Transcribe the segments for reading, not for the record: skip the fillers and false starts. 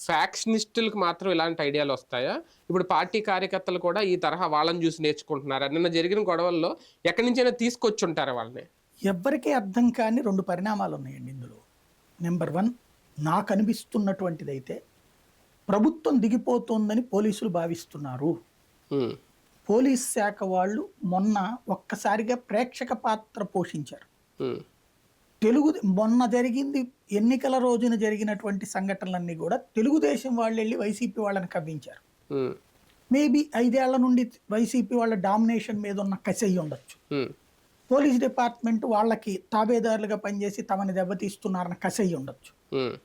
ఫ్యాక్షనిస్టులకు మాత్రం ఇలాంటి ఐడియాలు వస్తాయా? ఇప్పుడు పార్టీ కార్యకర్తలు కూడా ఈ తరహా వాళ్ళని చూసి నేర్చుకుంటున్నారా? నిన్న జరిగిన గొడవల్లో ఎక్కడి నుంచైనా తీసుకొచ్చి ఉంటారా వాళ్ళని? ఎవ్వరికీ అర్థం కాని 2 పరిణామాలు ఉన్నాయండి ఇందులో. నెంబర్ 1, నాకు అనిపిస్తున్నటువంటిదైతే ప్రభుత్వం దిగిపోతోందని పోలీసులు భావిస్తున్నారు. ఉమ్, పోలీస్ శాఖ వాళ్ళు మొన్న ఒక్కసారిగా ప్రేక్షక పాత్ర పోషించారు. ఉమ్, మొన్న జరిగింది, ఎన్నికల రోజున జరిగినటువంటి సంఘటనలన్నీ కూడా తెలుగుదేశం వాళ్ళు వెళ్ళి వైసీపీ వాళ్ళని కవ్వించారు. ఉమ్, మేబీ 5 ఏళ్ల నుండి వైసీపీ వాళ్ళ డామినేషన్ మీద ఉన్న కసి అయి ఉండొచ్చు. ఉమ్, పోలీస్ డిపార్ట్మెంట్ వాళ్ళకి తాబేదారులుగా పనిచేసి తమని దెబ్బతీస్తున్నారన్న కసి అయి ఉండొచ్చు. ఉమ్,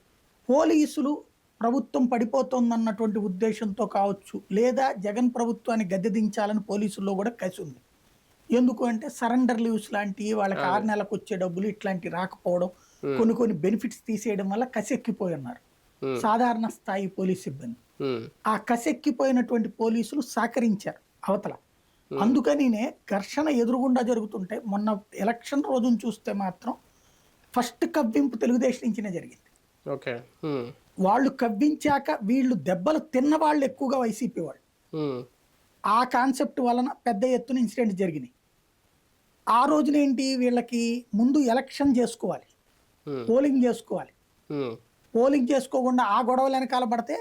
పోలీసులు ప్రభుత్వం పడిపోతుందన్నటువంటి ఉద్దేశంతో కావచ్చు, లేదా జగన్ ప్రభుత్వాన్ని గద్దెదించాలని పోలీసుల్లో కూడా కసి ఉంది. ఎందుకు అంటే సరెండర్ లీవ్స్ లాంటివి, వాళ్ళకి 6 నెలలకు వచ్చే డబ్బులు ఇట్లాంటి రాకపోవడం, కొన్ని బెనిఫిట్స్ తీసేయడం వల్ల కసెక్కిపోయి ఉన్నారు సాధారణ స్థాయి పోలీస్ సిబ్బంది. ఆ కసెక్కిపోయినటువంటి పోలీసులు సహకరించారు అవతల. అందుకనినే ఘర్షణ ఎదురుగుండా జరుగుతుంటే మొన్న ఎలక్షన్ రోజును చూస్తే మాత్రం ఫస్ట్ కవ్వింపు తెలుగుదేశం నుంచినే జరిగింది. వాళ్ళు కవ్వించాక వీళ్ళు దెబ్బలు తిన్న వాళ్ళు ఎక్కువగా వైసీపీ వాళ్ళు. ఆ కాన్సెప్ట్ వలన పెద్ద ఎత్తున ఇన్సిడెంట్ జరిగినాయి. ఆ రోజునేంటి, వీళ్ళకి ముందు ఎలక్షన్ చేసుకోవాలి, పోలింగ్ చేసుకోవాలి. పోలింగ్ చేసుకోకుండా ఆ గొడవలు వెనకాల పడితే